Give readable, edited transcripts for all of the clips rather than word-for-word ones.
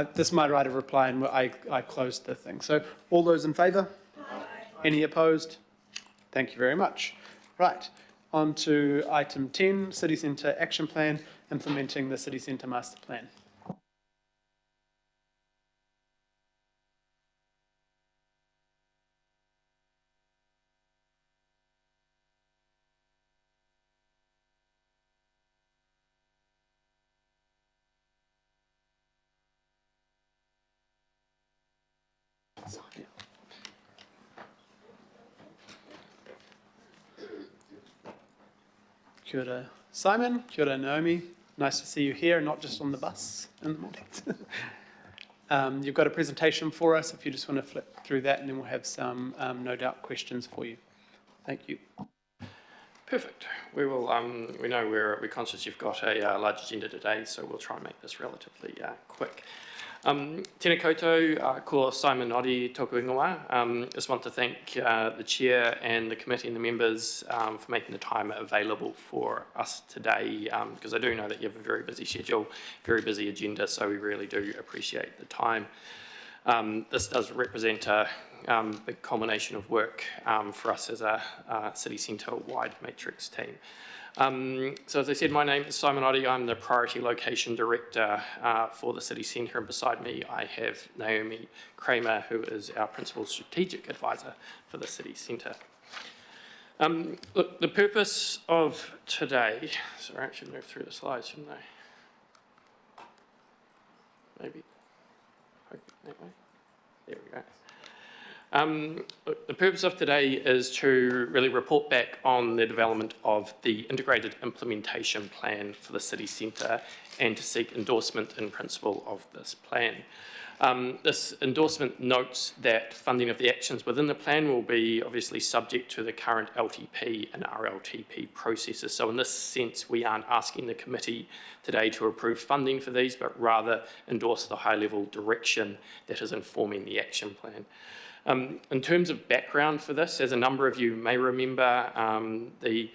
this is my right of reply, and I closed the thing. So all those in favour? Any opposed? Thank you very much. Right, on to item 10, City Centre Action Plan, implementing the City Centre Master Plan. Kia ora, Simon. Kia ora, Naomi. Nice to see you here, not just on the bus in the morning. You've got a presentation for us if you just want to flip through that, and then we'll have some, no doubt, questions for you. Thank you. Perfect. We will. We know we're conscious you've got a large agenda today, so we'll try and make this relatively quick. Tēnā koutou, ko Simon Noddy tōku ingoa. Just want to thank the Chair and the committee and the members for making the time available for us today, because I do know that you have a very busy schedule, very busy agenda, so we really do appreciate the time. This does represent a big culmination of work for us as a City Centre-wide matrix team. So as I said, my name is Simon Noddy. I'm the Priority Location Director for the City Centre, and beside me I have Naomi Kramer, who is our Principal Strategic Advisor for the City Centre. Look, the purpose of today, sorry, I should move through the slides, shouldn't I? Maybe, that way. There we go. The purpose of today is to really report back on the development of the integrated implementation plan for the City Centre and to seek endorsement in principle of this plan. This endorsement notes that funding of the actions within the plan will be obviously subject to the current LTP and RLTP processes. So in this sense, we aren't asking the committee today to approve funding for these, but rather endorse the high-level direction that is informing the action plan. In terms of background for this, as a number of you may remember, the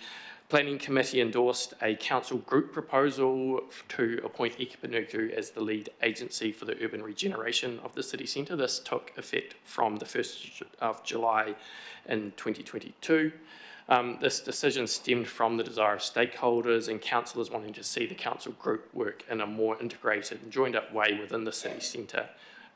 Planning Committee endorsed a council group proposal to appoint Ekipanuku as the lead agency for the urban regeneration of the city centre. This took effect from the 1st of July in 2022. This decision stemmed from the desire of stakeholders and councillors wanting to see the council group work in a more integrated and joined up way within the city centre,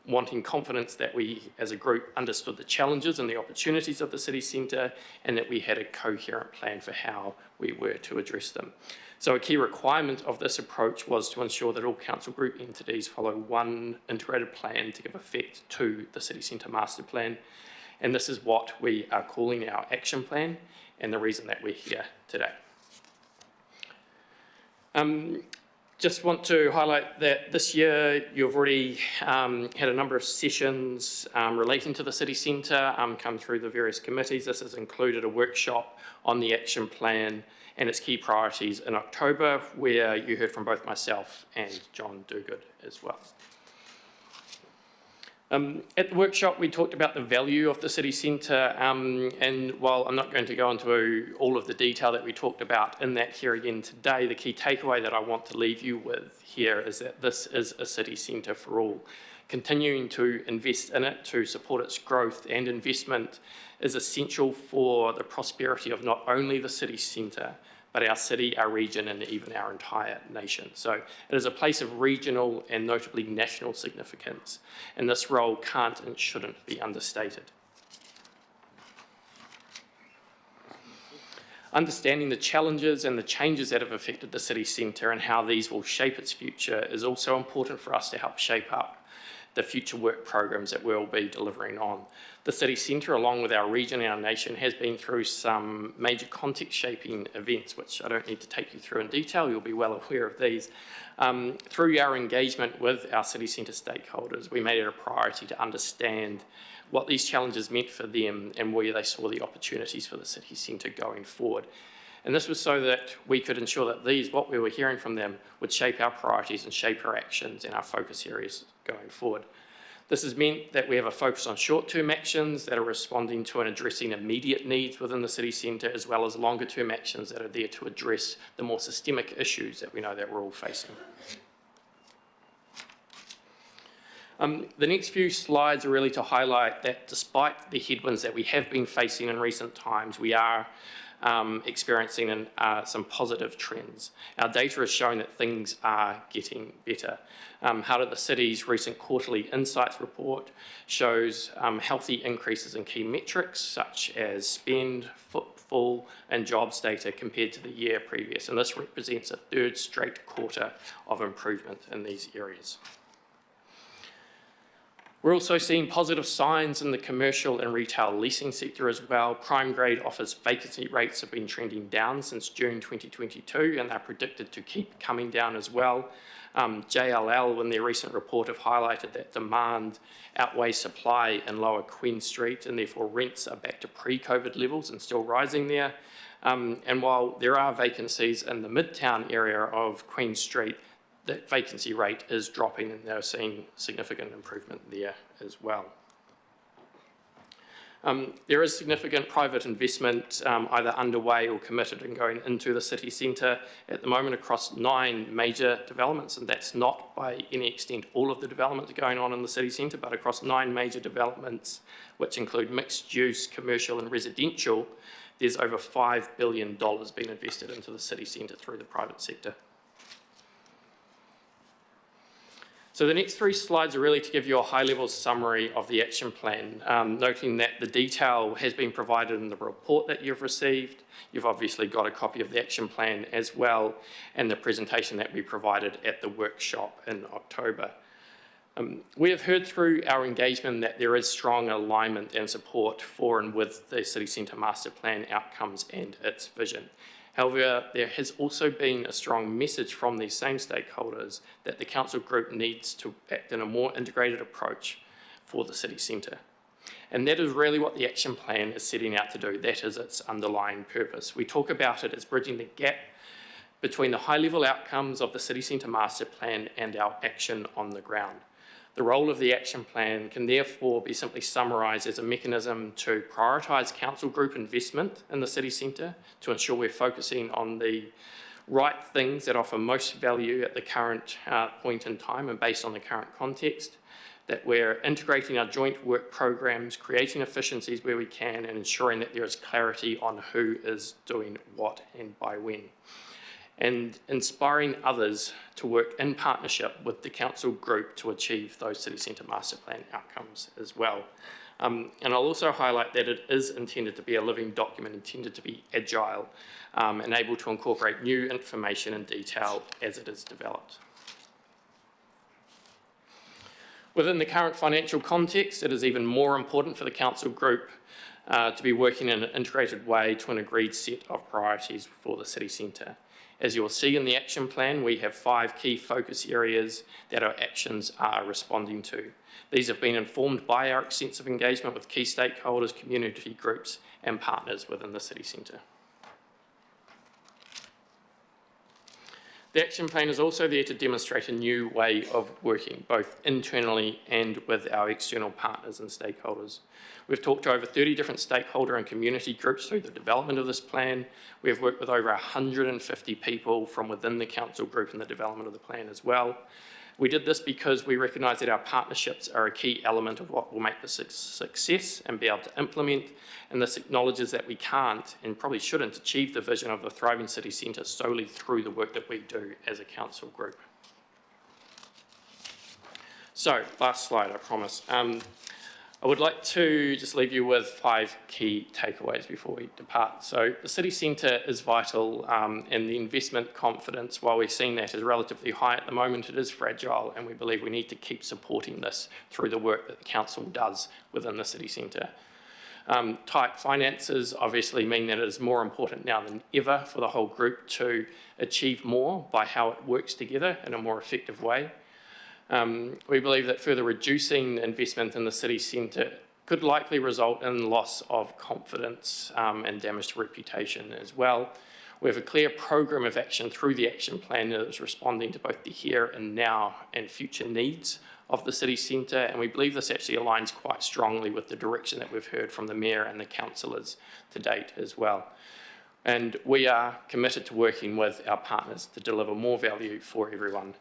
wanting confidence that we as a group understood the challenges and the opportunities of the city centre and that we had a coherent plan for how we were to address them. So a key requirement of this approach was to ensure that all council group entities follow one integrated plan to give effect to the city centre master plan. And this is what we are calling our action plan and the reason that we're here today. Just want to highlight that this year you've already had a number of sessions relating to the city centre come through the various committees. This has included a workshop on the action plan and its key priorities in October, where you heard from both myself and John Duguid as well. At the workshop, we talked about the value of the city centre, and while I'm not going to go into all of the detail that we talked about in that here again today, the key takeaway that I want to leave you with here is that this is a city centre for all. Continuing to invest in it to support its growth and investment is essential for the prosperity of not only the city centre, but our city, our region, and even our entire nation. So it is a place of regional and notably national significance, and this role can't and shouldn't be understated. Understanding the challenges and the changes that have affected the city centre and how these will shape its future is also important for us to help shape up the future work programs that we'll be delivering on. The city centre, along with our region and our nation, has been through some major context-shaping events, which I don't need to take you through in detail. You'll be well aware of these. Through our engagement with our city centre stakeholders, we made it a priority to understand what these challenges meant for them and where they saw the opportunities for the city centre going forward. And this was so that we could ensure that these, what we were hearing from them, would shape our priorities and shape our actions and our focus areas going forward. This has meant that we have a focus on short-term actions that are responding to and addressing immediate needs within the city centre, as well as longer-term actions that are there to address the more systemic issues that we know that we're all facing. The next few slides are really to highlight that despite the headwinds that we have been facing in recent times, we are experiencing some positive trends. Our data is showing that things are getting better. Heart of the City's recent quarterly insights report shows healthy increases in key metrics such as spend, footfall and jobs data compared to the year previous, and this represents a third straight quarter of improvement in these areas. We're also seeing positive signs in the commercial and retail leasing sector as well. Prime grade office vacancy rates have been trending down since June 2022 and are predicted to keep coming down as well. JLL in their recent report have highlighted that demand outweighs supply in Lower Queen Street and therefore rents are back to pre-COVID levels and still rising there. And while there are vacancies in the Midtown area of Queen Street, that vacancy rate is dropping and they're seeing significant improvement there as well. There is significant private investment either underway or committed and going into the city centre at the moment across 9 major developments, and that's not by any extent all of the developments going on in the city centre, but across 9 major developments which include mixed use, commercial and residential. There's over $5 billion being invested into the city centre through the private sector. So the next 3 slides are really to give you a high-level summary of the action plan, noting that the detail has been provided in the report that you've received. You've obviously got a copy of the action plan as well, and the presentation that we provided at the workshop in October. We have heard through our engagement that there is strong alignment and support for and with the City Centre Master Plan outcomes and its vision. However, there has also been a strong message from these same stakeholders that the council group needs to act in a more integrated approach for the city centre. And that is really what the action plan is setting out to do. That is its underlying purpose. We talk about it as bridging the gap between the high-level outcomes of the City Centre Master Plan and our action on the ground. The role of the action plan can therefore be simply summarised as a mechanism to prioritise council group investment in the city centre to ensure we're focusing on the right things that offer most value at the current point in time and based on the current context, that we're integrating our joint work programs, creating efficiencies where we can and ensuring that there is clarity on who is doing what and by when, and inspiring others to work in partnership with the council group to achieve those City Centre Master Plan outcomes as well. And I'll also highlight that it is intended to be a living document, intended to be agile and able to incorporate new information and detail as it is developed. Within the current financial context, it is even more important for the council group to be working in an integrated way to an agreed set of priorities for the city centre. As you will see in the action plan, we have 5 key focus areas that our actions are responding to. These have been informed by our extensive engagement with key stakeholders, community groups and partners within the city centre. The action plan is also there to demonstrate a new way of working, both internally and with our external partners and stakeholders. We've talked to over 30 different stakeholder and community groups through the development of this plan. We have worked with over 150 people from within the council group in the development of the plan as well. We did this because we recognise that our partnerships are a key element of what will make this a success and be able to implement, and this acknowledges that we can't and probably shouldn't achieve the vision of the thriving city centre solely through the work that we do as a council group. So, last slide, I promise. I would like to just leave you with 5 key takeaways before we depart. So the city centre is vital and the investment confidence, while we're seeing that is relatively high at the moment, it is fragile, and we believe we need to keep supporting this through the work that the council does within the city centre. Tight finances obviously mean that it is more important now than ever for the whole group to achieve more by how it works together in a more effective way. We believe that further reducing investment in the city centre could likely result in loss of confidence and damage to reputation as well. We have a clear program of action through the action plan that is responding to both the here and now and future needs of the city centre, and we believe this actually aligns quite strongly with the direction that we've heard from the Mayor and the councillors to date as well. And we are committed to working with our partners to deliver more value for everyone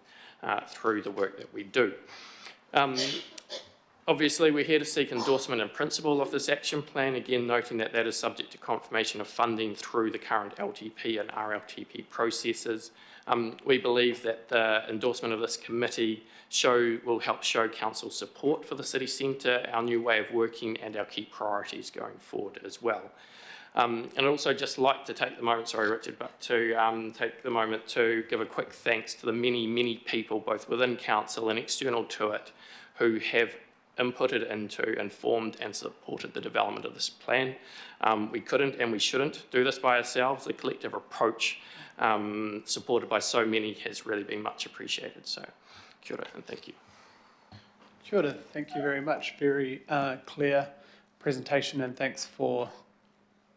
through the work that we do. Obviously, we're here to seek endorsement in principle of this action plan, again noting that that is subject to confirmation of funding through the current LTP and RLTP processes. We believe that the endorsement of this committee will help show council support for the city centre, our new way of working and our key priorities going forward as well. And I'd also just like to take the moment, sorry Richard, but to take the moment to give a quick thanks to the many people, both within council and external to it, who have inputted into, informed and supported the development of this plan. We couldn't and we shouldn't do this by ourselves. The collective approach supported by so many has really been much appreciated. So kia ora and thank you. Kia ora, thank you very much. Very clear presentation, and thanks for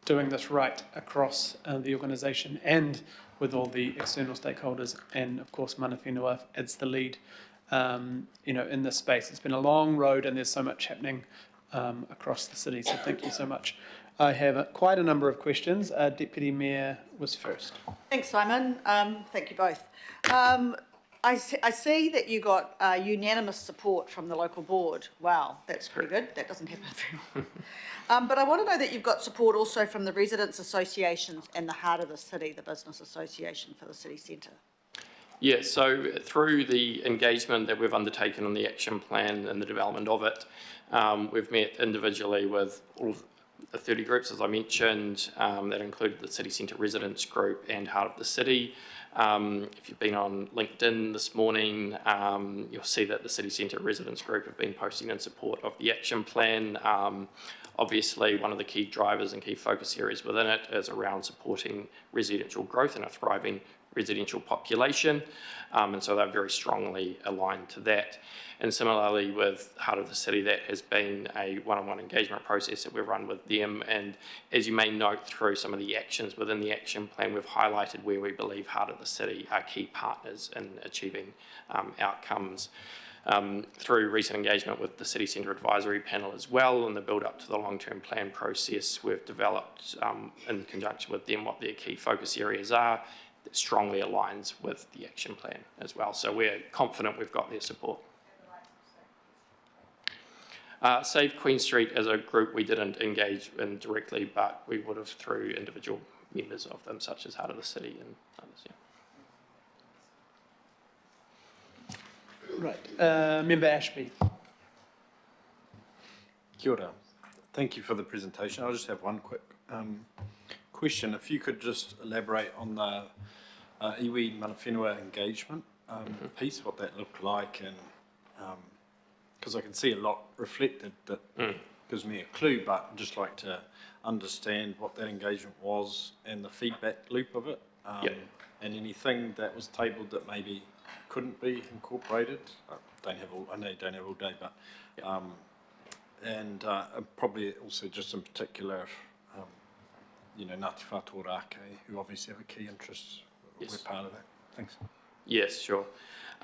doing this right across the organisation and with all the external stakeholders, and of course Mana Whenua adds the lead in this space. It's been a long road and there's so much happening across the city, so thank you so much. I have quite a number of questions. Deputy Mayor was first. Thanks, Simon. Thank you both. I see that you got unanimous support from the local board. Wow, that's pretty good. That doesn't happen very often. But I want to know that you've got support also from the residents' associations and the Heart of the City, the business association for the city centre. Yeah, so through the engagement that we've undertaken on the action plan and the development of it, we've met individually with all of the 30 groups, as I mentioned, that included the City Centre Residents Group and Heart of the City. If you've been on LinkedIn this morning, you'll see that the City Centre Residents Group have been posting in support of the action plan. Obviously, one of the key drivers and key focus areas within it is around supporting residential growth and a thriving residential population, and so they're very strongly aligned to that. And similarly with Heart of the City, that has been a one-on-one engagement process that we've run with them, and as you may note through some of the actions within the action plan, we've highlighted where we believe Heart of the City are key partners in achieving outcomes. Through recent engagement with the City Centre Advisory Panel as well, and the build-up to the long-term plan process, we've developed in conjunction with them what their key focus areas are. That strongly aligns with the action plan as well. So we're confident we've got their support. Save Queen Street as a group we didn't engage in directly, but we would have through individual members of them, such as Heart of the City and others. Yeah. Right, Member Ashby. Kia ora. Thank you for the presentation. I'll just have one quick question. If you could just elaborate on the iwi Mana Whenua engagement piece, what that looked like, and because I can see a lot reflected that gives me a clue, but I'd just like to understand what that engagement was and the feedback loop of it, and anything that was tabled that maybe couldn't be incorporated. I know you don't have all day, but and probably also just in particular, Ngāti Whātua Rākei, who obviously have a key interest, we're part of that. Thanks. Yes, sure.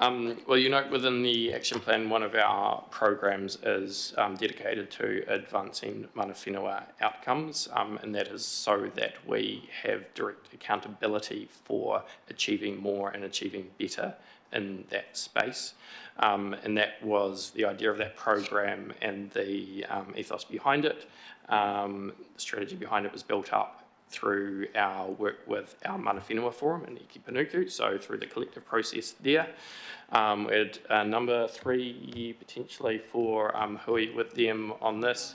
Well, within the action plan, one of our programs is dedicated to advancing Mana Whenua outcomes, and that is so that we have direct accountability for achieving more and achieving better in that space. And that was the idea of that program, and the ethos behind it. The strategy behind it was built up through our work with our Mana Whenua Forum in Iki Panuku, so through the collective process there. We had number 3 potentially for hui with them on this.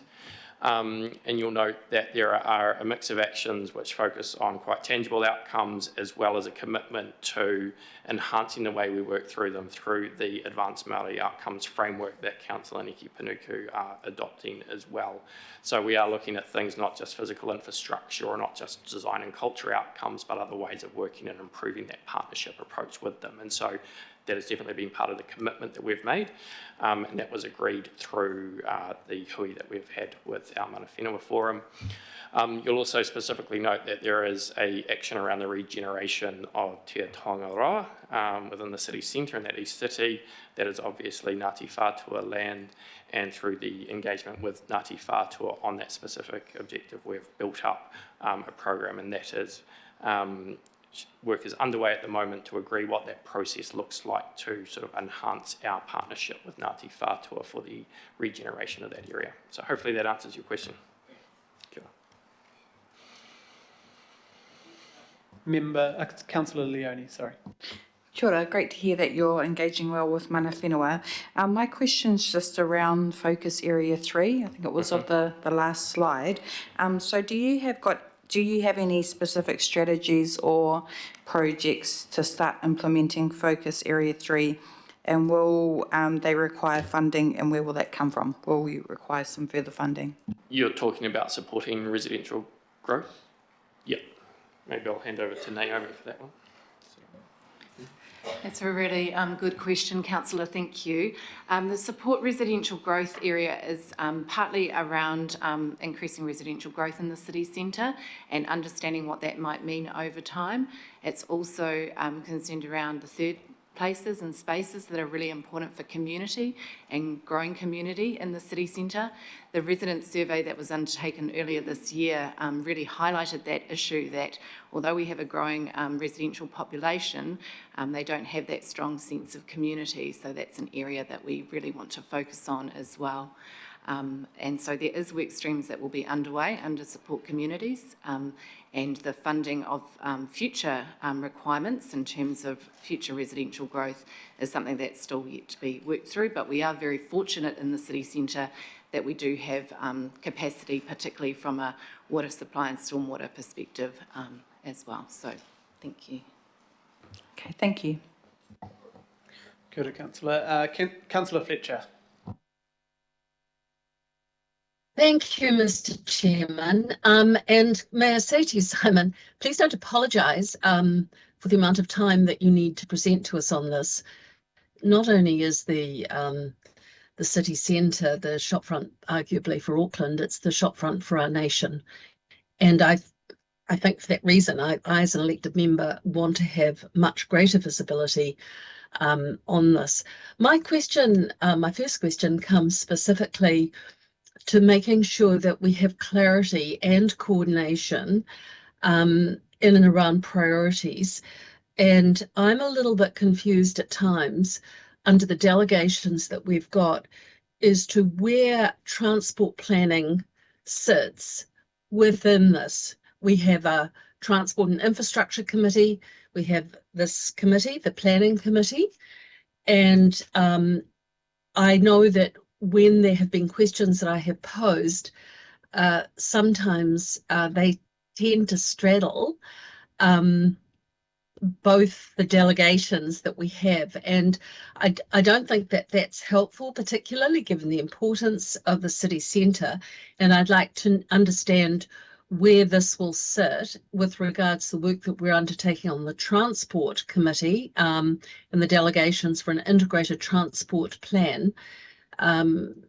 And you'll note that there are a mix of actions which focus on quite tangible outcomes, as well as a commitment to enhancing the way we work through them through the Advanced Māori Outcomes framework that Council and Iki Panuku are adopting as well. So we are looking at things not just physical infrastructure or not just design and culture outcomes, but other ways of working and improving that partnership approach with them. And so that has definitely been part of the commitment that we've made, and that was agreed through the hui that we've had with our Mana Whenua Forum. You'll also specifically note that there is an action around the regeneration of Te Tongaroa within the city centre in that East City. That is obviously Ngāti Whātua land, and through the engagement with Ngāti Whātua on that specific objective, we've built up a program, and that is work is underway at the moment to agree what that process looks like to sort of enhance our partnership with Ngāti Whātua for the regeneration of that area. So hopefully that answers your question. Kia ora. Councillor Leone, sorry. Kia ora, great to hear that you're engaging well with mana whenua. My question's just around focus area 3, I think it was of the last slide. So do you have any specific strategies or projects to start implementing focus area 3? And will they require funding, and where will that come from? Will you require some further funding? You're talking about supporting residential growth? Yep. Maybe I'll hand over to Naomi for that one. That's a really good question, Councillor, thank you. The support residential growth area is partly around increasing residential growth in the city centre and understanding what that might mean over time. It's also concerned around the third places and spaces that are really important for community and growing community in the city centre. The resident survey that was undertaken earlier this year really highlighted that issue, that although we have a growing residential population, they don't have that strong sense of community. So that's an area that we really want to focus on as well. And so there is work streams that will be underway under support communities, and the funding of future requirements in terms of future residential growth is something that's still yet to be worked through, but we are very fortunate in the city centre that we do have capacity, particularly from a water supply and stormwater perspective as well. So thank you. Okay, thank you. Kia ora, Councillor. Councillor Fletcher. Thank you, Mr. Chairman. And may I say to you, Simon, please don't apologise for the amount of time that you need to present to us on this. Not only is the city centre the shopfront, arguably for Auckland, it's the shopfront for our nation. And I think for that reason, I as an elected member want to have much greater visibility on this. My question, my first question comes specifically to making sure that we have clarity and coordination in and around priorities. And I'm a little bit confused at times under the delegations that we've got as to where transport planning sits within this. We have a Transport and Infrastructure Committee, we have this committee, the Planning Committee, and I know that when there have been questions that I have posed, sometimes they tend to straddle both the delegations that we have. And I don't think that that's helpful, particularly given the importance of the city centre. And I'd like to understand where this will sit with regards to the work that we're undertaking on the Transport Committee and the delegations for an integrated transport plan.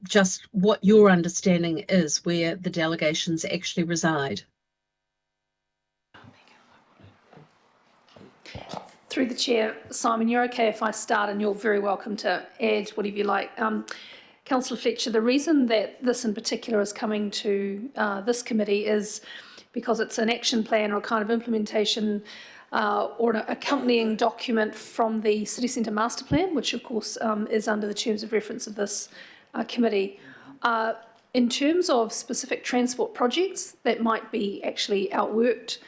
Just what your understanding is where the delegations actually reside. Through the chair, Simon, you're okay if I start, and you're very welcome to add whatever you like. Councillor Fletcher, the reason that this in particular is coming to this committee is because it's an action plan or a kind of implementation or an accompanying document from the City Centre Master Plan, which of course is under the terms of reference of this committee. In terms of specific transport projects that might be actually outworked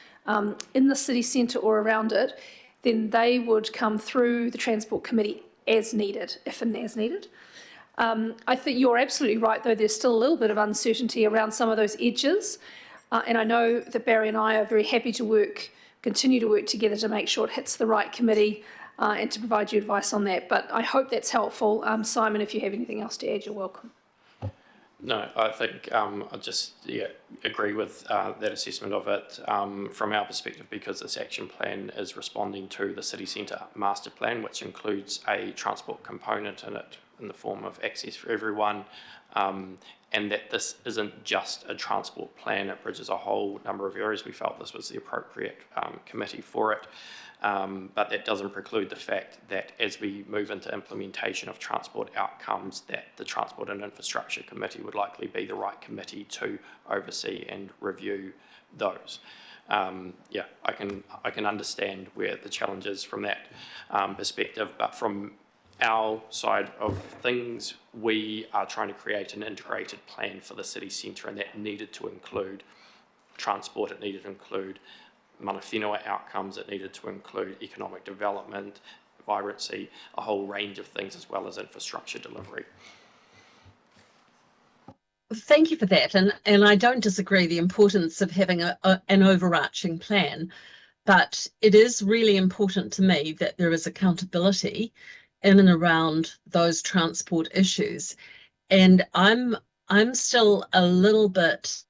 in the city centre or around it, then they would come through the Transport Committee as needed, if and as needed. I think you're absolutely right, though there's still a little bit of uncertainty around some of those edges. And I know that Barry and I are very happy to continue to work together to make sure it hits the right committee and to provide you advice on that. But I hope that's helpful. Simon, if you have anything else to add, you're welcome. No, I think I just agree with that assessment of it from our perspective, because this action plan is responding to the City Centre Master Plan, which includes a transport component in it in the form of access for everyone, and that this isn't just a transport plan, it bridges a whole number of areas. We felt this was the appropriate committee for it. But that doesn't preclude the fact that as we move into implementation of transport outcomes, that the Transport and Infrastructure Committee would likely be the right committee to oversee and review those. yeah, I can understand where the challenge is from that perspective, but from our side of things, we are trying to create an integrated plan for the city centre, and that needed to include transport, it needed to include mana whenua outcomes, it needed to include economic development, vibrancy, a whole range of things, as well as infrastructure delivery. Thank you for that. And I don't disagree the importance of having an overarching plan, but it is really important to me that there is accountability in and around those transport issues. And I'm still a little bit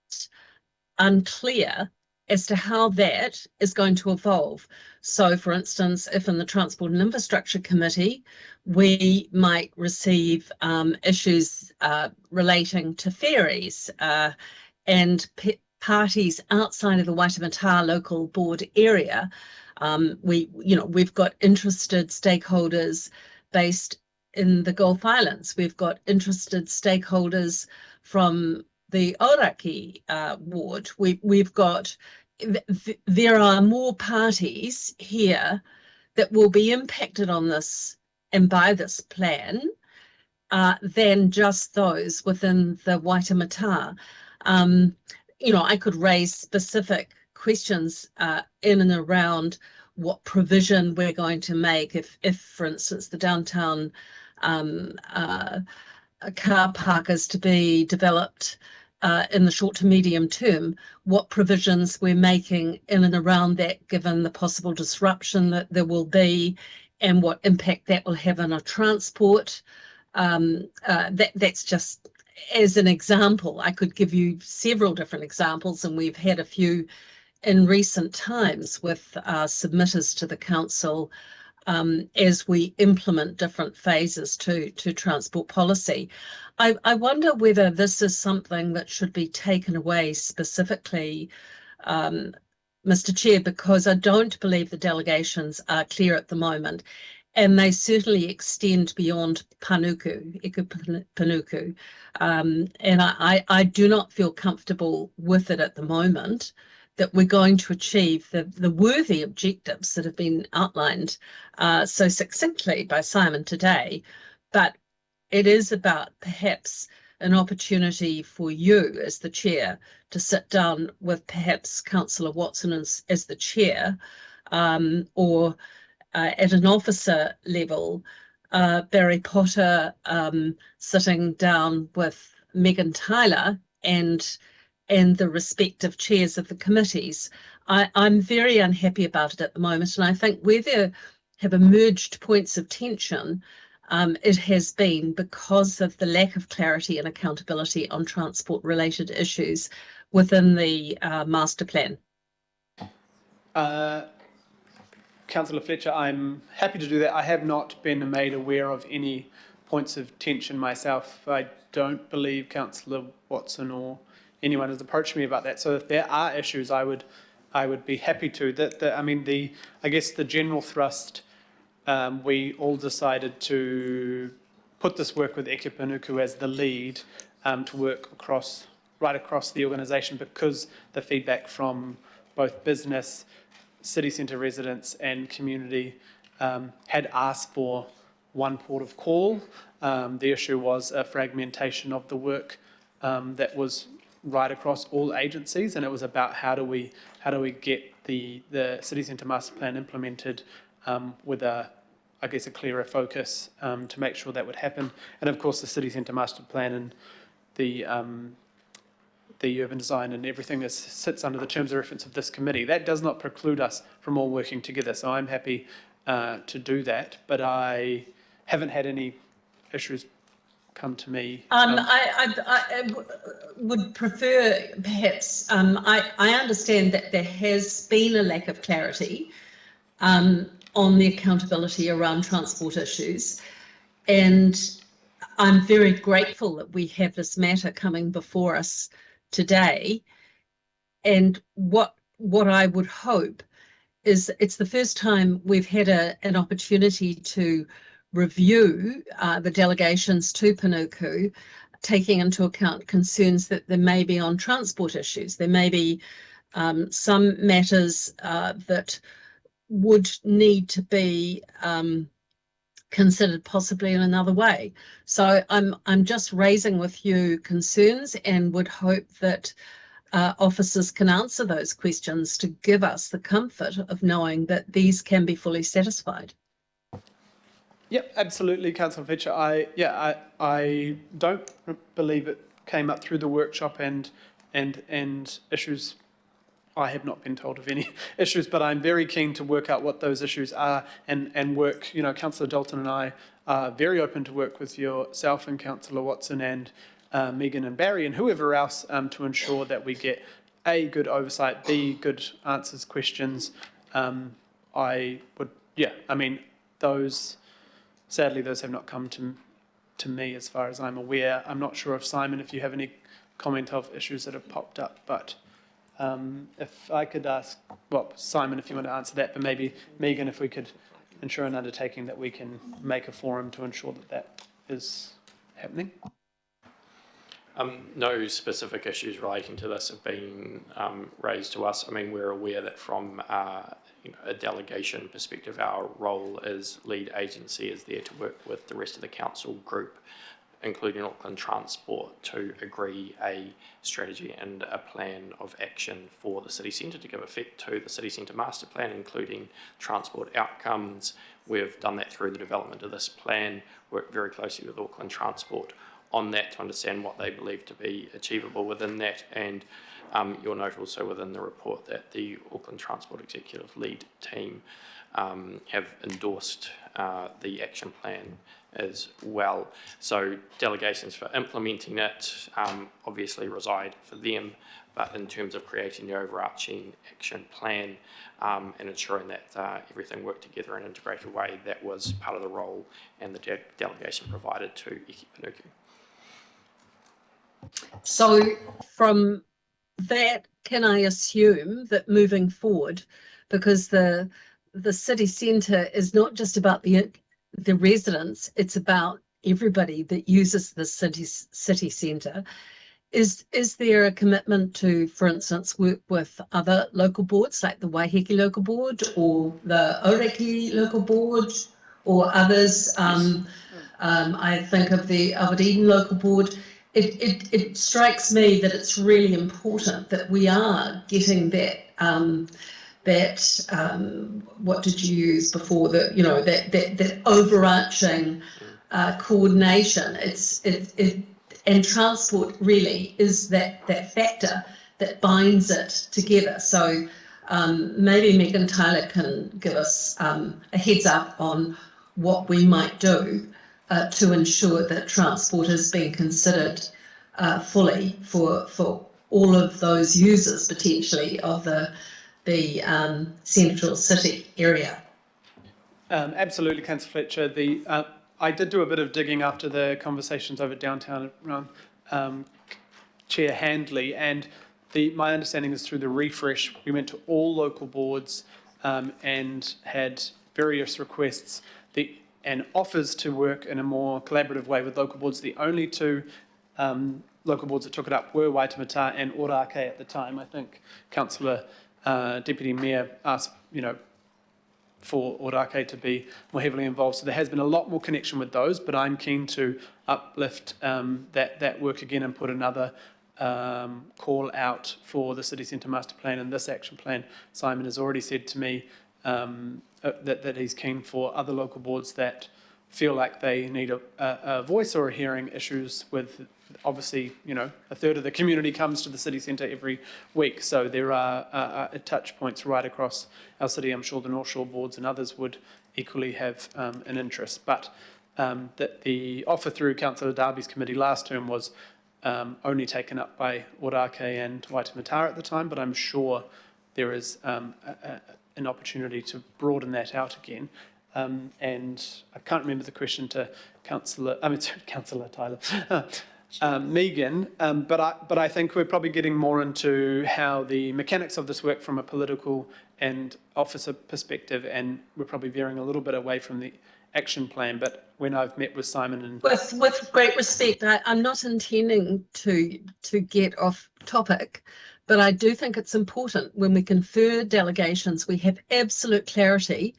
unclear as to how that is going to evolve. So, for instance, if in the Transport and Infrastructure Committee, we might receive issues relating to ferries and parties outside of the Waitemata local board area, we've got interested stakeholders based in the Gulf Islands. We've got interested stakeholders from the Aoraki ward. There are more parties here that will be impacted on this and by this plan than just those within the Waitemata. I could raise specific questions in and around what provision we're going to make if for instance, the downtown car park is to be developed in the short to medium term, what provisions we're making in and around that, given the possible disruption that there will be and what impact that will have on our transport. That's just as an example. I could give you several different examples, and we've had a few in recent times with submitters to the council as we implement different phases to transport policy. I wonder whether this is something that should be taken away specifically, Mr. Chair, because I don't believe the delegations are clear at the moment, and they certainly extend beyond Panuku, Eko Panuku, and I do not feel comfortable with it at the moment, that we're going to achieve the worthy objectives that have been outlined so succinctly by Simon today. But it is about perhaps an opportunity for you as the chair to sit down with perhaps Councillor Watson as the chair, or at an officer level, Barry Potter sitting down with Megan Tyler and the respective chairs of the committees. I'm very unhappy about it at the moment, and I think where there have emerged points of tension, it has been because of the lack of clarity and accountability on transport-related issues within the master plan. Councillor Fletcher, I'm happy to do that. I have not been made aware of any points of tension myself. I don't believe Councillor Watson or anyone has approached me about that. So if there are issues, I would be happy to. I guess the general thrust, we all decided to put this work with Eke Panuku as the lead to work right across the organisation, because the feedback from both business, city centre residents and community had asked for one port of call. The issue was a fragmentation of the work that was right across all agencies, and it was about how do we get the city centre master plan implemented with a clearer focus to make sure that would happen. And of course the city centre master plan and the urban design and everything that sits under the terms of reference of this committee, that does not preclude us from all working together. So I'm happy to do that, but I haven't had any issues come to me. I would prefer perhaps, I understand that there has been a lack of clarity on the accountability around transport issues, and I'm very grateful that we have this matter coming before us today. And what I would hope is it's the first time we've had an opportunity to review the delegations to Panuku, taking into account concerns that there may be on transport issues. There may be some matters that would need to be considered possibly in another way. So I'm just raising with you concerns and would hope that officers can answer those questions to give us the comfort of knowing that these can be fully satisfied. Yep, absolutely, Councillor Fletcher. I don't believe it came up through the workshop and issues. I have not been told of any issues, but I'm very keen to work out what those issues are and work. You know, Councillor Dalton and I are very open to work with yourself and Councillor Watson and Megan and Barry and whoever else to ensure that we get A, good oversight, B, good answers, questions. Sadly, those have not come to me as far as I'm aware. I'm not sure if Simon, if you have any comment of issues that have popped up, but if I could ask, well, Simon, if you want to answer that, but maybe Megan, if we could ensure an undertaking that we can make a forum to ensure that that is happening. No specific issues relating to this have been raised to us. I mean, we're aware that from a delegation perspective, our role as lead agency is there to work with the rest of the council group, including Auckland Transport, to agree a strategy and a plan of action for the city centre to give effect to the city centre master plan, including transport outcomes. We've done that through the development of this plan, worked very closely with Auckland Transport on that to understand what they believe to be achievable within that, and you'll note also within the report that the Auckland Transport Executive Lead team have endorsed the action plan as well. So delegations for implementing it obviously reside for them, but in terms of creating the overarching action plan and ensuring that everything worked together in an integrated way, that was part of the role and the delegation provided to Iki Panuku. So from that, can I assume that moving forward, because the city centre is not just about the residents, it's about everybody that uses the city centre, is there a commitment to, for instance, work with other local boards like the Waiheke local board or the Oreki local board or others? I think of the Albert Eden local board. It strikes me that it's really important that we are getting that what did you use before, that overarching coordination. And transport really is that factor that binds it together. So maybe Megan Tyler can give us a heads up on what we might do to ensure that transport is being considered fully for all of those users potentially of the central city area. Absolutely, Councillor Fletcher. I did do a bit of digging after the conversations over downtown around Chair Handley, and my understanding is through the refresh, we went to all local boards and had various requests and offers to work in a more collaborative way with local boards. The only two local boards that took it up were Waitemata and Orake at the time. I think Councillor Deputy Mayor asked, for Orake to be more heavily involved. So there has been a lot more connection with those, but I'm keen to uplift that work again and put another call out for the City Centre Master Plan and this action plan. Simon has already said to me that he's keen for other local boards that feel like they need a voice or a hearing issues with, obviously, a third of the community comes to the city centre every week, so there are touch points right across our city. I'm sure the North Shore boards and others would equally have an interest, but that the offer through Councillor Darby's committee last term was only taken up by Orake and Waitemata at the time, but I'm sure there is an opportunity to broaden that out again. And I can't remember the question to Councillor Tyler, Megan, but I think we're probably getting more into how the mechanics of this work from a political and officer perspective, and we're probably veering a little bit away from the action plan. But when I've met with Simon and with great respect, I'm not intending to get off topic, But I do think it's important when we confer delegations, we have absolute clarity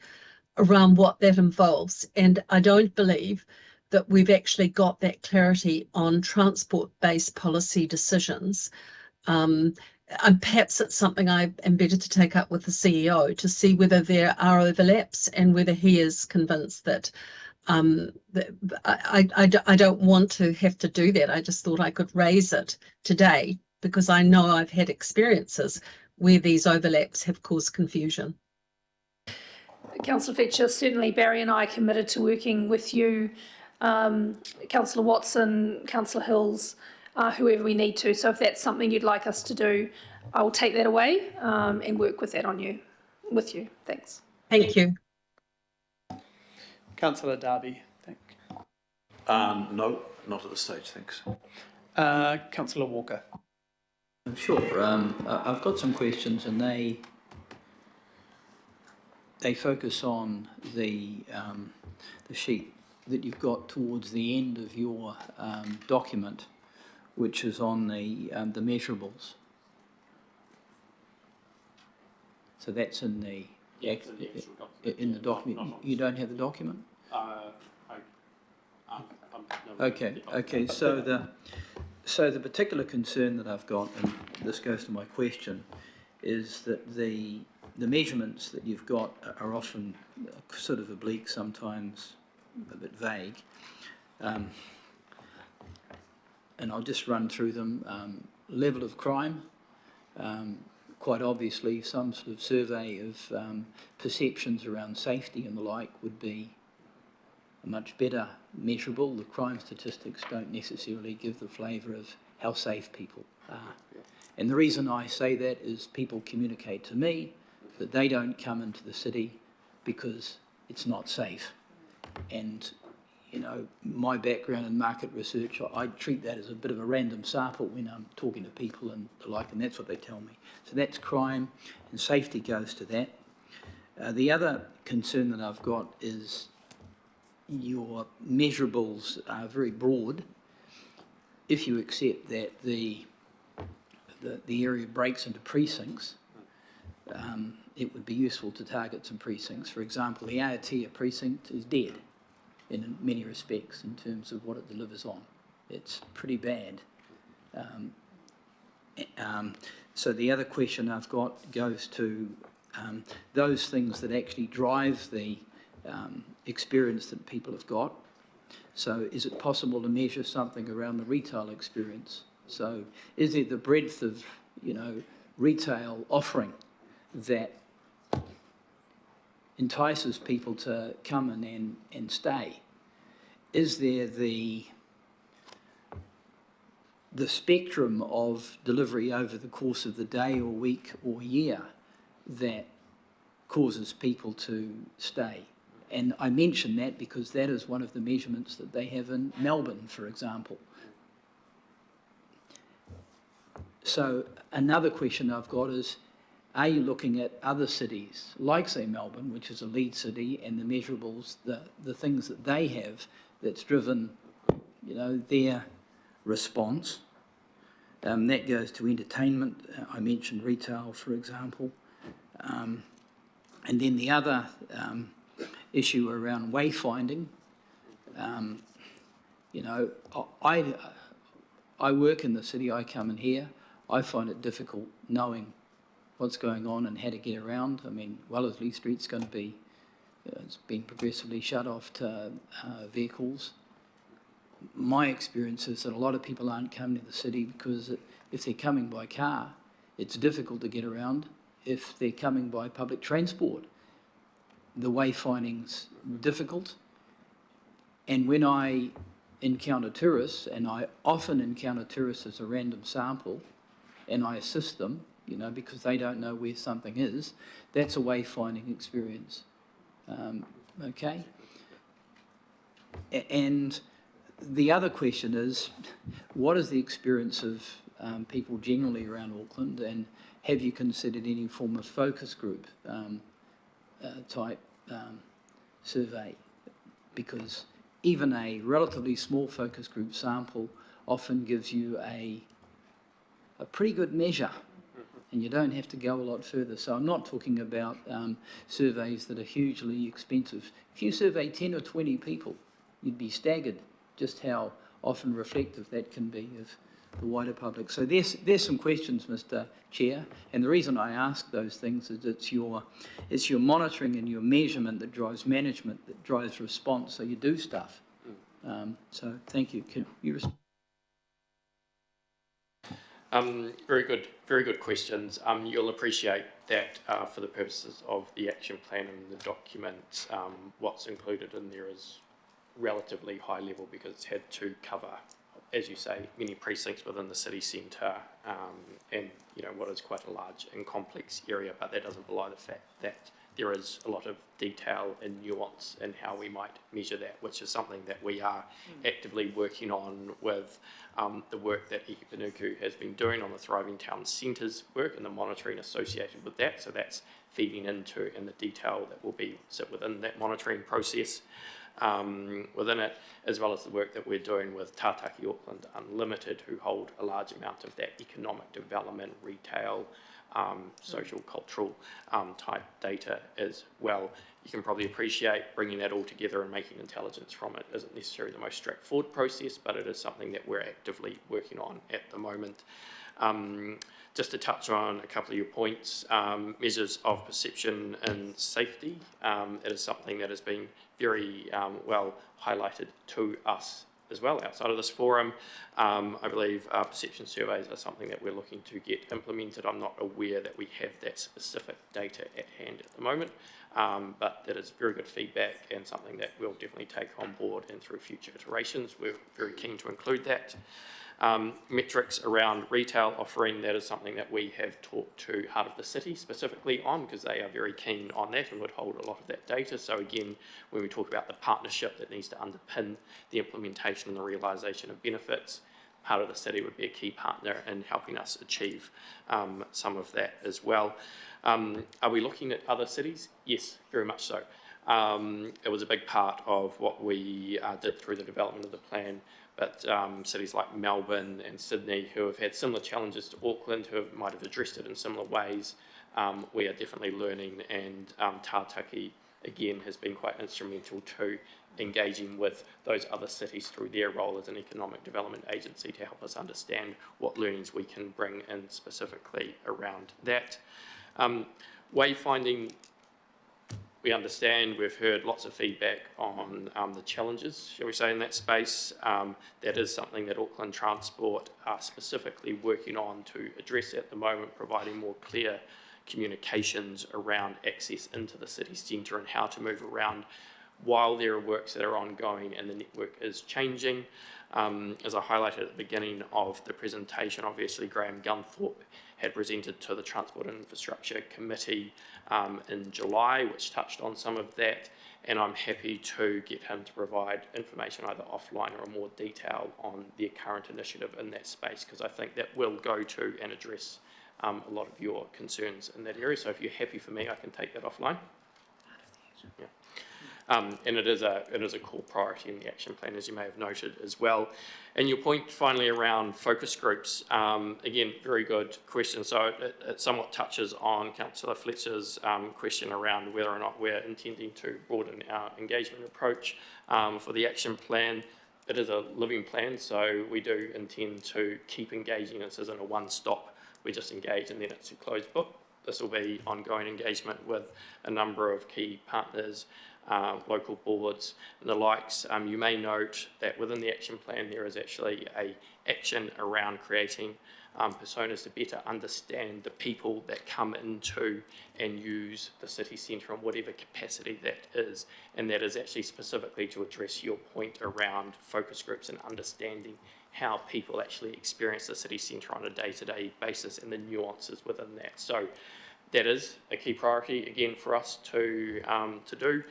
around what that involves. And I don't believe that we've actually got that clarity on transport-based policy decisions. And perhaps it's something I am better to take up with the CEO to see whether there are overlaps and whether he is convinced that I don't want to have to do that. I just thought I could raise it today because I know I've had experiences where these overlaps have caused confusion. Councillor Fletcher, certainly Barry and I are committed to working with you, Councillor Watson, Councillor Hills, whoever we need to. So if that's something you'd like us to do, I will take that away and work with that with you. Thanks. Thank you. Councillor Darby, thank No, not at this stage, thanks. Councillor Walker. Sure. I've got some questions, and they focus on the sheet that you've got towards the end of your document, which is on the measurables. So that's in the document. You don't have the document? Okay. So the particular concern that I've got, and this goes to my question, is that the measurements that you've got are often sort of oblique, sometimes a bit vague. And I'll just run through them. Level of crime, quite obviously some sort of survey of perceptions around safety and the like would be a much better measurable. The crime statistics don't necessarily give the flavour of how safe people are. And the reason I say that is people communicate to me that they don't come into the city because it's not safe. And, you know, my background in market research, I treat that as a bit of a random sample when I'm talking to people and the like, and that's what they tell me. So that's crime, and safety goes to that. The other concern that I've got is your measurables are very broad. If you accept that the area breaks into precincts, it would be useful to target some precincts. For example, the Aotea precinct is dead in many respects in terms of what it delivers on. It's pretty bad. So the other question I've got goes to those things that actually drive the experience that people have got. So is it possible to measure something around the retail experience? So is there the breadth of, you know, retail offering that entices people to come in and stay? Is there the spectrum of delivery over the course of the day or week or year that causes people to stay? And I mention that because that is one of the measurements that they have in Melbourne, for example. So another question I've got is, are you looking at other cities, like, say, Melbourne, which is a lead city, and the measurables, the things that they have that's driven, you know, their response? That goes to entertainment. I mentioned retail, for example. And then the other issue around wayfinding. You know, I work in the city, I come in here, I find it difficult knowing what's going on and how to get around. I mean, Wellesley Street's going to be, it's been progressively shut off to vehicles. My experience is that a lot of people aren't coming to the city because if they're coming by car, it's difficult to get around. If they're coming by public transport, the wayfinding's difficult. And when I encounter tourists, and I often encounter tourists as a random sample, and I assist them, you know, because they don't know where something is, that's a wayfinding experience. Okay? And the other question is, what is the experience of people generally around Auckland, and have you considered any form of focus group type survey? Because even a relatively small focus group sample often gives you a pretty good measure And you don't have to go a lot further. So I'm not talking about surveys that are hugely expensive. If you survey 10 or 20 people, you'd be staggered just how often reflective that can be of the wider public. So there's some questions, Mr. Chair, and the reason I ask those things is it's your monitoring and your measurement that drives management, that drives response, so you do stuff. So thank you. Can you respond? Very good questions. You'll appreciate that for the purposes of the action plan and the document, what's included in there is relatively high level because it's had to cover, as you say, many precincts within the city centre, and what is quite a large and complex area, but that doesn't belie the fact that there is a lot of detail and nuance in how we might measure that, which is something that we are actively working on with the work that Ikipanuku has been doing on the Thriving Town Centres work and the monitoring associated with that. So that's feeding into and the detail that will sit within that monitoring process within it, as well as the work that we're doing with Tātaki Auckland Unlimited, who hold a large amount of that economic development, retail, social, cultural type data as well. You can probably appreciate bringing that all together and making intelligence from it isn't necessarily the most straightforward process, but it is something that we're actively working on at the moment. Just to touch on a couple of your points, measures of perception and safety, it is something that has been very well highlighted to us as well outside of this forum. I believe perception surveys are something that we're looking to get implemented. I'm not aware that we have that specific data at hand at the moment, but that is very good feedback and something that we'll definitely take on board, and through future iterations we're very keen to include that. Metrics around retail offering, that is something that we have talked to Heart of the City specifically on, because they are very keen on that and would hold a lot of that data. So again, when we talk about the partnership that needs to underpin the implementation and the realisation of benefits, Heart of the City would be a key partner in helping us achieve some of that as well. Are we looking at other cities? Yes, very much so. It was a big part of what we did through the development of the plan. But cities like Melbourne and Sydney, who have had similar challenges to Auckland, who might have addressed it in similar ways, we are definitely learning, and Tātaki, again, has been quite instrumental to engaging with those other cities through their role as an economic development agency to help us understand what learnings we can bring in specifically around that. Wayfinding, we understand, we've heard lots of feedback on the challenges, shall we say, in that space. That is something that Auckland Transport are specifically working on to address at the moment, providing more clear communications around access into the city centre and how to move around while there are works that are ongoing and the network is changing. As I highlighted at the beginning of the presentation, obviously Graham Gunthorpe had presented to the Transport and Infrastructure Committee in July, which touched on some of that, and I'm happy to get him to provide information either offline or more detail on their current initiative in that space, because I think that will go to and address a lot of your concerns in that area. So if you're happy for me, I can take that offline. Yeah. And it is a core priority in the action plan, as you may have noted as well. And your point finally around focus groups, again, very good question. So it somewhat touches on Councillor Fletcher's question around whether or not we're intending to broaden our engagement approach for the action plan. It is a living plan, so we do intend to keep engaging. This isn't a one-stop, we just engage and then it's a closed book. This will be ongoing engagement with a number of key partners, local boards and the likes. You may note that within the action plan there is actually an action around creating personas to better understand the people that come into and use the city centre in whatever capacity that is, and that is actually specifically to address your point around focus groups and understanding how people actually experience the city centre on a day-to-day basis and the nuances within that. So that is a key priority again for us to do,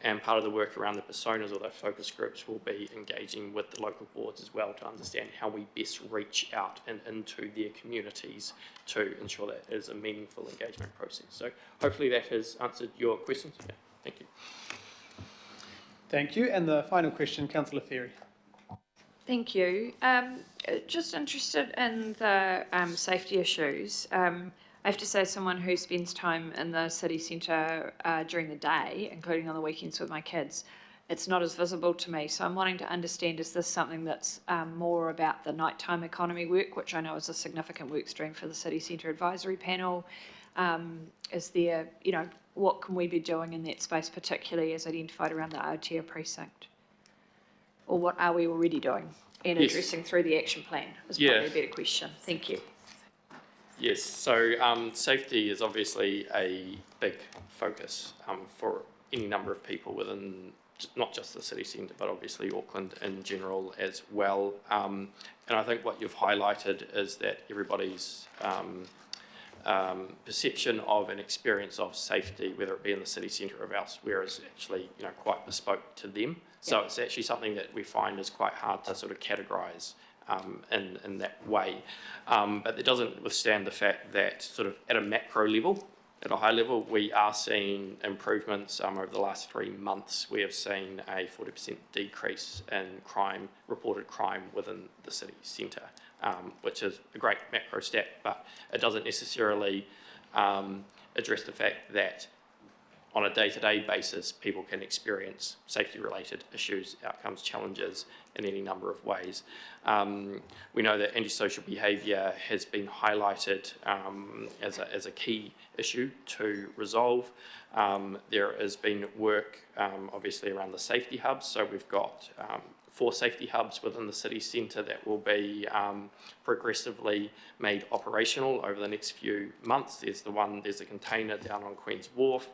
and part of the work around the personas or the focus groups will be engaging with the local boards as well to understand how we best reach out and into their communities to ensure that it is a meaningful engagement process. So hopefully that has answered your questions. Yeah, thank you. Thank you. And the final question, Councillor Ferry. Thank you. Just interested in the safety issues. I have to say, as someone who spends time in the city centre during the day, including on the weekends with my kids, it's not as visible to me. So I'm wanting to understand, is this something that's more about the nighttime economy work, which I know is a significant work stream for the City Centre Advisory Panel? Is there, what can we be doing in that space, particularly as identified around the Aotea precinct? Or what are we already doing and addressing through the action plan is probably a better question. Thank you. Yes, so safety is obviously a big focus for any number of people within not just the city centre, but obviously Auckland in general as well. And I think what you've highlighted is that everybody's perception of an experience of safety, whether it be in the city centre or elsewhere, is actually quite bespoke to them. So it's actually something that we find is quite hard to sort of categorise in that way. But it doesn't withstand the fact that sort of at a macro level, at a high level, we are seeing improvements. Over the last 3 months, we have seen a 40% decrease in reported crime within the city centre, which is a great macro stat, but it doesn't necessarily address the fact that on a day-to-day basis, people can experience safety-related issues, outcomes, challenges in any number of ways. We know that antisocial behaviour has been highlighted as a key issue to resolve. There has been work, obviously, around the safety hubs. So we've got 4 safety hubs within the city centre that will be progressively made operational over the next few months. There's a container down on Queen's Wharf,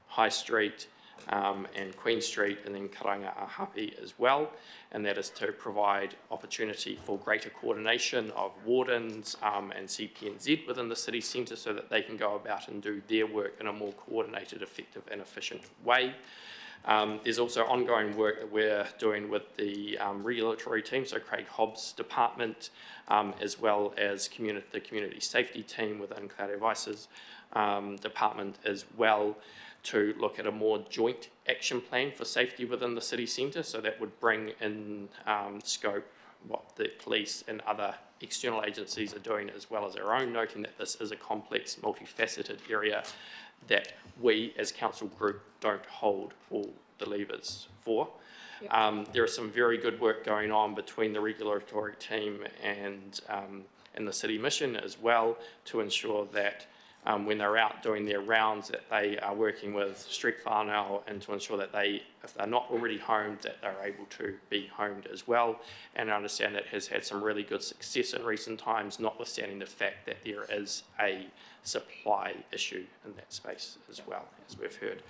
High Street and Queen Street, and then Karanga Ahapi as well, and that is to provide opportunity for greater coordination of wardens and CPNZ within the city centre so that they can go about and do their work in a more coordinated, effective and efficient way. There's also ongoing work that we're doing with the regulatory team, so Craig Hobbs' department, as well as the community safety team within Cloud Devices department as well, to look at a more joint action plan for safety within the city centre. So that would bring in scope what the police and other external agencies are doing, as well as our own, noting that this is a complex, multifaceted area that we as council group don't hold all the levers for. There is some very good work going on between the regulatory team and the city mission as well, to ensure that when they're out doing their rounds, that they are working with street whānau, and to ensure that if they're not already homed, that they're able to be homed as well. And I understand that has had some really good success in recent times, notwithstanding the fact that there is a supply issue in that space as well, as we've heard.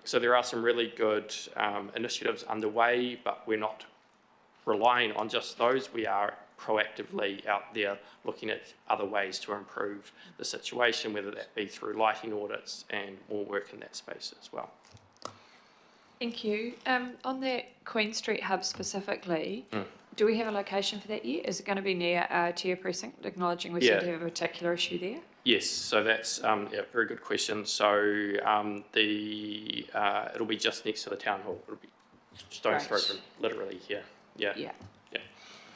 So there are some really good initiatives underway, but we're not relying on just those. We are proactively out there looking at other ways to improve the situation, whether that be through lighting audits and more work in that space as well. Thank you. On that Queen Street hub specifically, do we have a location for that yet? Is it going to be near Aotea precinct, acknowledging we seem to have a particular issue there? Yes, so that's a very good question. So it'll be just next to the town hall. It'll be stone's throw from literally here. Yeah.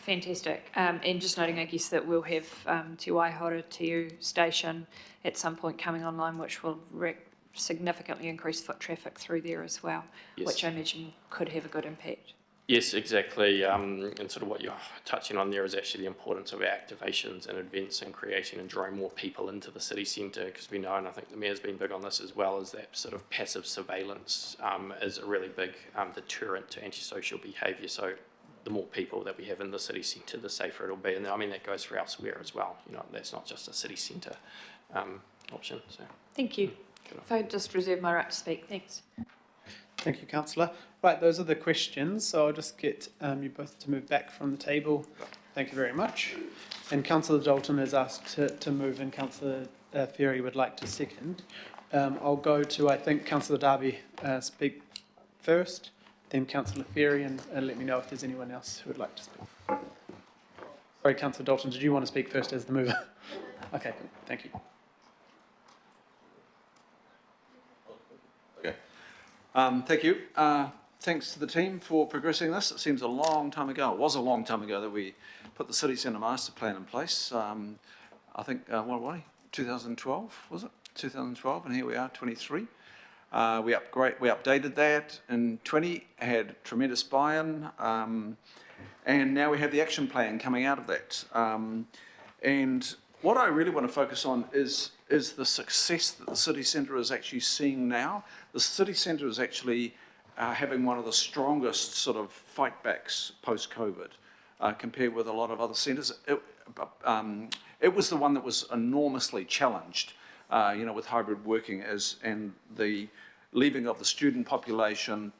Fantastic. And just noting, I guess, that we'll have Te Waihora Te station at some point coming online, which will significantly increase foot traffic through there as well, which I imagine could have a good impact. Yes, exactly. And sort of what you're touching on there is actually the importance of activations and events and creating and drawing more people into the city centre, because we know, and I think the Mayor's been big on this as well, is that sort of passive surveillance is a really big deterrent to antisocial behaviour. So the more people that we have in the city centre, the safer it'll be. And I mean, that goes for elsewhere as well. That's not just a city centre option. So. Thank you. If I just reserve my right to speak, thanks. Thank you, Councillor. Right, those are the questions. So I'll just get you both to move back from the table. Thank you very much. And Councillor Dalton has asked to move, and Councillor Ferry would like to second. I'll go to, I think, Councillor Darby speak first, then Councillor Ferry, and let me know if there's anyone else who would like to speak. Sorry, Councillor Dalton, did you want to speak first as the mover? Okay, cool. Thank you. Okay. Thank you. Thanks to the team for progressing this. It seems a long time ago, it was a long time ago, that we put the City Centre Master Plan in place. I think, 2012, was it? 2012, and here we are, 23. We updated that in 20, had tremendous buy-in, and now we have the action plan coming out of that. And what I really want to focus on is the success that the city centre is actually seeing now. The city centre is actually having one of the strongest sort of fight backs post-COVID compared with a lot of other centres. It was the one that was enormously challenged, with hybrid working and the leaving of the student population,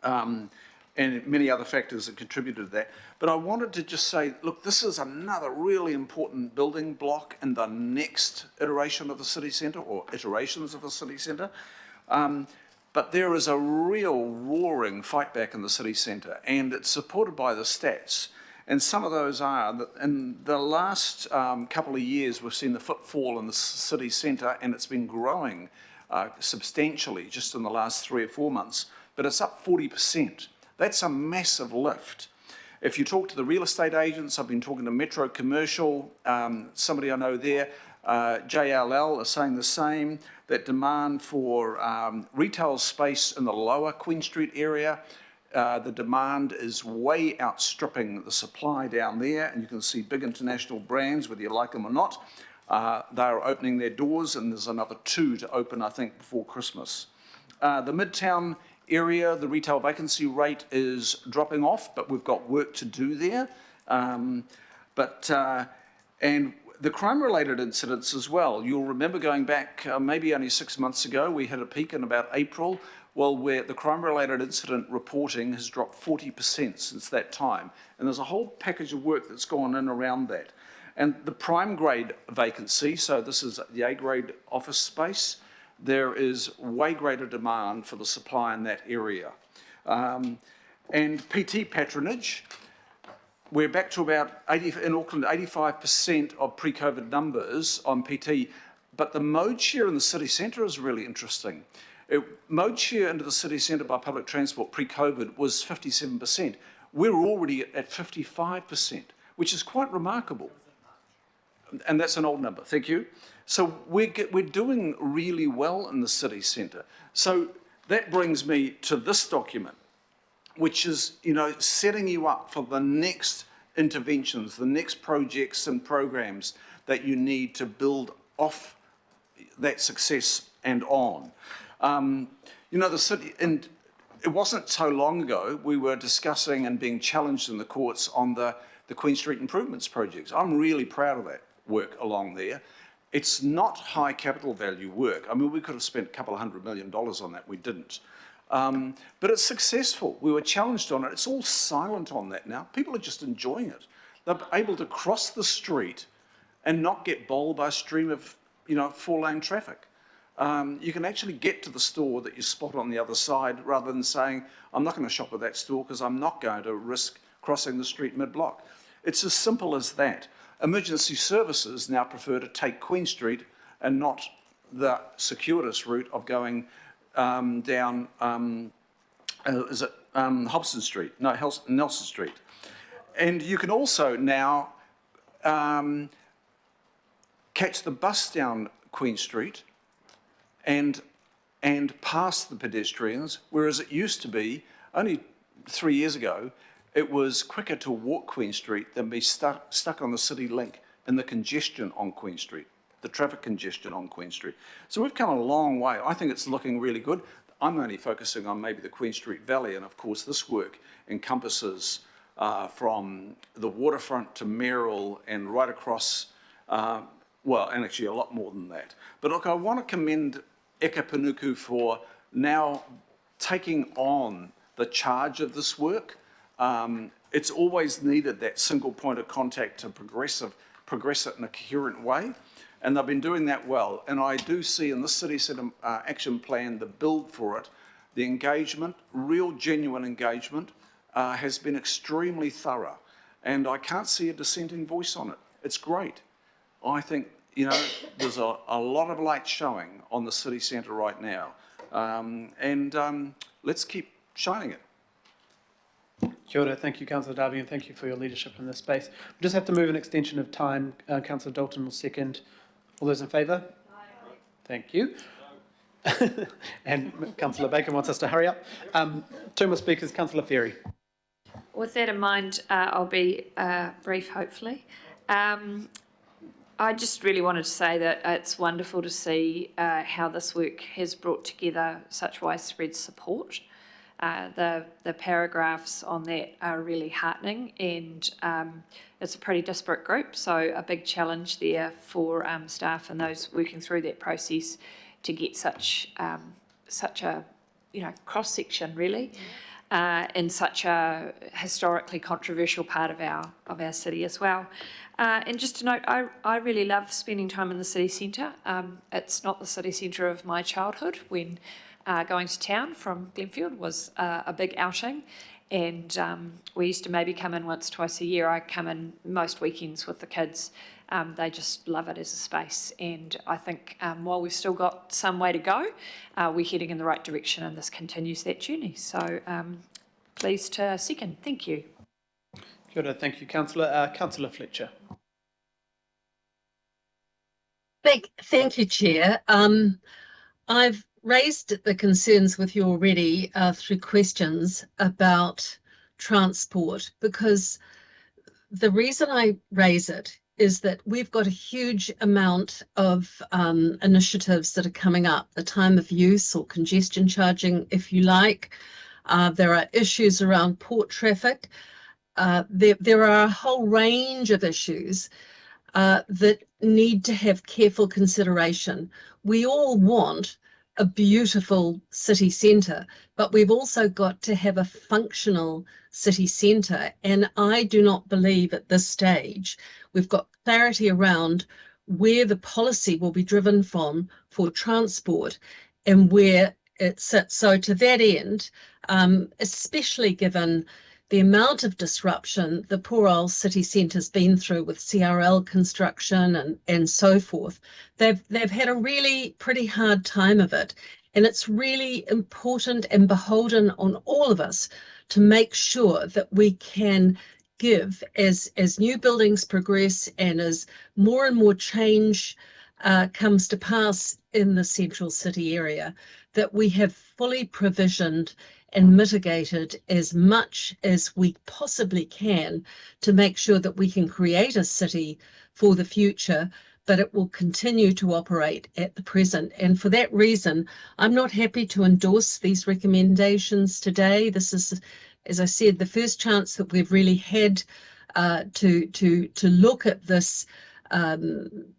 and many other factors that contributed to that. But I wanted to just say, look, this is another really important building block in the next iteration of the city centre, or iterations of the city centre. But there is a real roaring fight back in the city centre, and it's supported by the stats. And some of those are that in the last couple of years, we've seen the footfall in the city centre, and it's been growing substantially just in the last 3 or 4 months, but it's up 40%. That's a massive lift. If you talk to the real estate agents, I've been talking to Metro Commercial, somebody I know there, JLL is saying the same, that demand for retail space in the lower Queen Street area, the demand is way outstripping the supply down there, and you can see big international brands, whether you like them or not, they're opening their doors, and there's another 2 to open, I think, before Christmas. The Midtown area, the retail vacancy rate is dropping off, but we've got work to do there. And the crime-related incidents as well. You'll remember going back maybe only 6 months ago, we had a peak in about April, well, where the crime-related incident reporting has dropped 40% since that time. And there's a whole package of work that's gone in around that. And the prime grade vacancy, so this is the A-grade office space, there is way greater demand for the supply in that area. And PT patronage, we're back to about in Auckland, 85% of pre-COVID numbers on PT, but the mode share in the city centre is really interesting. Mode share into the city centre by public transport pre-COVID was 57%. We're already at 55%, which is quite remarkable. And that's an old number, thank you. So we're doing really well in the city centre. So that brings me to this document, which is, setting you up for the next interventions, the next projects and programs that you need to build off that success and on. The city, and it wasn't so long ago, we were discussing and being challenged in the courts on the Queen Street improvements projects. I'm really proud of that work along there. It's not high capital value work. I mean, we could have spent a couple of $100 million on that, we didn't. But it's successful. We were challenged on it. It's all silent on that now. People are just enjoying it. They're able to cross the street and not get bowled by a stream of, 4-lane traffic. You can actually get to the store that you spot on the other side rather than saying, I'm not going to shop at that store because I'm not going to risk crossing the street mid-block. It's as simple as that. Emergency services now prefer to take Queen Street and not the circuitous route of going down, Hobson Street? No, Nelson Street. And you can also now catch the bus down Queen Street and past the pedestrians, whereas it used to be, only 3 years ago, it was quicker to walk Queen Street than be stuck on the city link in the congestion on Queen Street, the traffic congestion on Queen Street. So we've come a long way. I think it's looking really good. I'm only focusing on maybe the Queen Street Valley, and of course this work encompasses from the waterfront to Merrill and right across, and actually a lot more than that. But look, I want to commend Eka Panuku for now taking on the charge of this work. It's always needed that single point of contact to progress it in a coherent way, and they've been doing that well. And I do see in the City Centre action plan, the build for it, the engagement, real genuine engagement, has been extremely thorough, and I can't see a dissenting voice on it. It's great. I think, there's a lot of light showing on the City Centre right now, and let's keep shining it. Kia ora. Thank you, Councillor Darby, and thank you for your leadership in this space. We just have to move an extension of time. Councillor Dalton will second All those in favour? Thank you. And Councillor Bacon wants us to hurry up. Two more speakers, Councillor Ferry. With that in mind, I'll be brief, hopefully. I just really wanted to say that it's wonderful to see how this work has brought together such widespread support. The paragraphs on that are really heartening, and it's a pretty disparate group, so a big challenge there for staff and those working through that process to get such a cross section really in such a historically controversial part of our city as well. And just to note, I really love spending time in the city centre. It's not the city centre of my childhood when going to town from Glenfield was a big outing, and we used to maybe come in once, twice a year. I come in most weekends with the kids. They just love it as a space, and I think while we've still got some way to go, we're heading in the right direction, and this continues that journey. So pleased to second. Thank you. Kia ora, thank you, Councillor. Councillor Fletcher. Thank you, Chair. I've raised the concerns with you already through questions about transport, because the reason I raise it is that we've got a huge amount of initiatives that are coming up, the time of use or congestion charging, if you like. There are issues around port traffic. There are a whole range of issues that need to have careful consideration. We all want a beautiful city centre, but we've also got to have a functional city centre. And I do not believe at this stage we've got clarity around where the policy will be driven from for transport and where it sits. So to that end, especially given the amount of disruption the poor old city centre's been through with CRL construction and so forth, they've had a really pretty hard time of it. And it's really important and beholden on all of us to make sure that we can give, as new buildings progress and as more and more change comes to pass in the central city area, that we have fully provisioned and mitigated as much as we possibly can to make sure that we can create a city for the future, but it will continue to operate at the present. And for that reason, I'm not happy to endorse these recommendations today. This is, as I said, the first chance that we've really had to look at this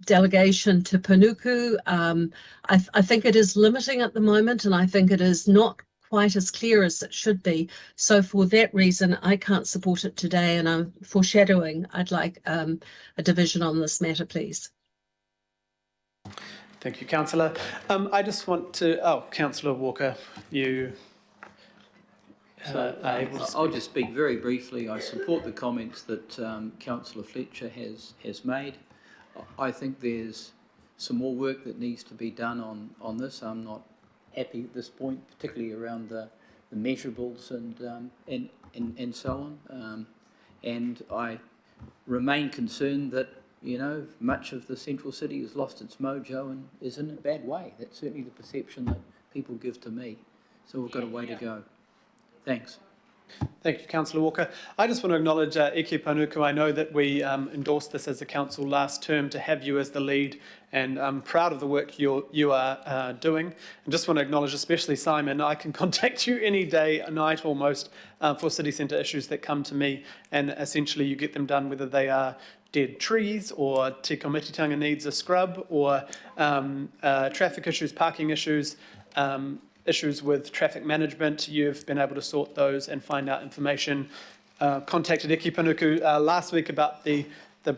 delegation to Panuku. I think it is limiting at the moment, and I think it is not quite as clear as it should be. So for that reason, I can't support it today, and I'm foreshadowing I'd like a division on this matter, please. Thank you, Councillor. I just want to, Councillor Walker, you are able to speak. I'll just speak very briefly. I support the comments that Councillor Fletcher has made. I think there's some more work that needs to be done on this. I'm not happy at this point, particularly around the measurables and so on. And I remain concerned that, you know, much of the central city has lost its mojo and is in a bad way. That's certainly the perception that people give to me. So we've got a way to go. Thanks. Thank you, Councillor Walker. I just want to acknowledge Eke Panuku. I know that we endorsed this as a council last term to have you as the lead, and I'm proud of the work you are doing. And just want to acknowledge especially Simon. I can contact you any day, night almost, for city centre issues that come to me, and essentially you get them done whether they are dead trees or Te Komititanga needs a scrub or traffic issues, parking issues, issues with traffic management. You've been able to sort those and find out information. Contacted Eke Panuku last week about the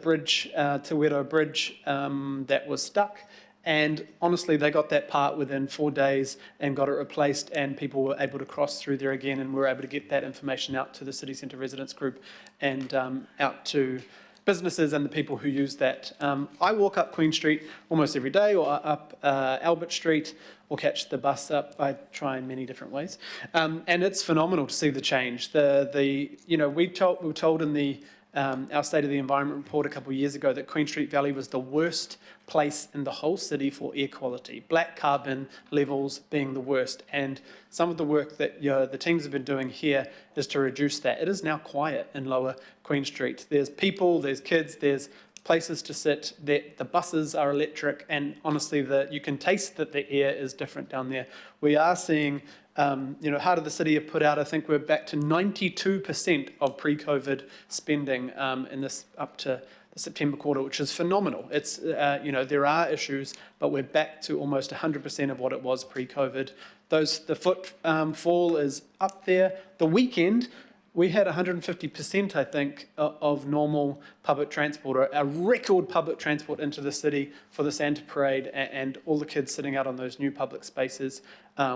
bridge, Te Wero Bridge, that was stuck. And honestly, they got that part within 4 days and got it replaced, and people were able to cross through there again, and we were able to get that information out to the City Centre Residents Group and out to businesses and the people who use that. I walk up Queen Street almost every day, or up Albert Street, or catch the bus up. I try in many different ways, and it's phenomenal to see the change. We were told in the our State of the Environment report a couple of years ago that Queen Street Valley was the worst place in the whole city for air quality, black carbon levels being the worst. And some of the work that the teams have been doing here is to reduce that. It is now quiet in Lower Queen Street. There's people, there's kids, there's places to sit, the buses are electric, and honestly, you can taste that the air is different down there. We are seeing, Heart of the City have put out, I think we're back to 92% of pre-COVID spending in this up to the September quarter, which is phenomenal. It's, there are issues, but we're back to almost 100% of what it was pre-COVID. The footfall is up there. The weekend, we had 150%, I think, of normal public transport, a record public transport into the city for the Santa Parade and all the kids sitting out on those new public spaces,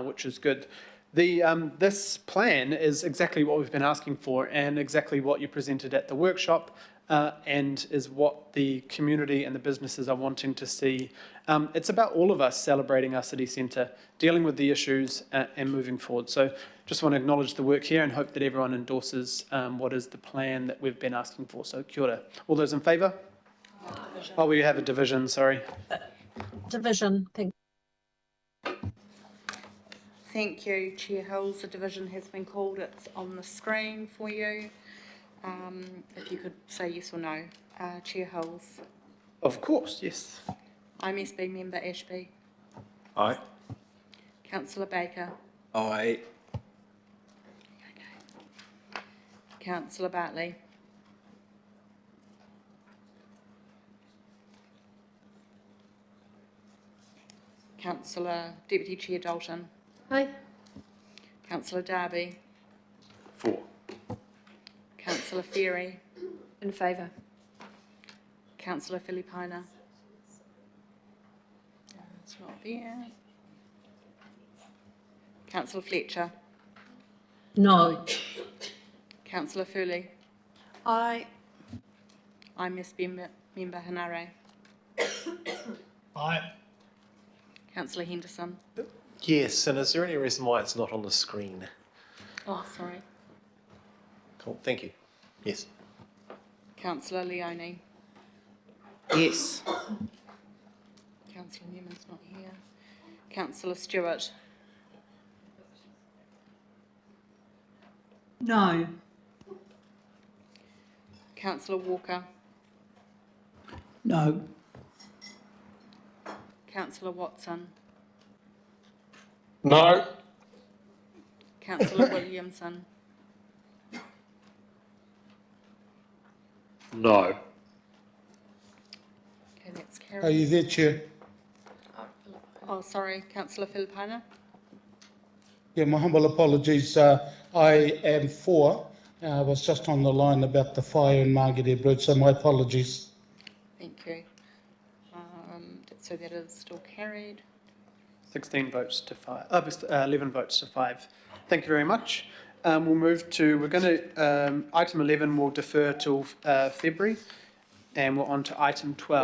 which is good. This plan is exactly what we've been asking for and exactly what you presented at the workshop, and is what the community and the businesses are wanting to see. It's about all of us celebrating our city centre, dealing with the issues and moving forward. So just want to acknowledge the work here and hope that everyone endorses what is the plan that we've been asking for. So kia ora. All those in favour? Oh, we have a division, sorry. Division, thank Thank you, Chair Hills. The division has been called. It's on the screen for you. If you could say yes or no. Chair Hills. Of course, yes. IMSB member Ashby. Aye. Councillor Baker. Aye. Councillor Bartley. Councillor Deputy Chair Dalton. Aye. Councillor Darby. 4. Councillor Ferry. In favour. Councillor Filipina. It's not there. Councillor Fletcher. No. Councillor Furley. Aye. IMSB member Hanare. Aye. Councillor Henderson. Yes, and is there any reason why it's not on the screen? Oh, sorry. Cool, thank you. Yes. Councillor Leone. Yes. Councillor Newman's not here. Councillor Stewart. No. Councillor Walker. No. Councillor Watson. No. Councillor Williamson. No. Okay, that's carried. Are you there, Chair? Oh, sorry, Councillor Filipina. Yeah, my humble apologies. I am for. I was just on the line about the fire in Margaret Bridge, so my apologies. Thank you. So that is still carried. 16 votes to 5. 11 votes to 5. Thank you very much. We'll move to, item 11 will defer till February, and we're on to item 12.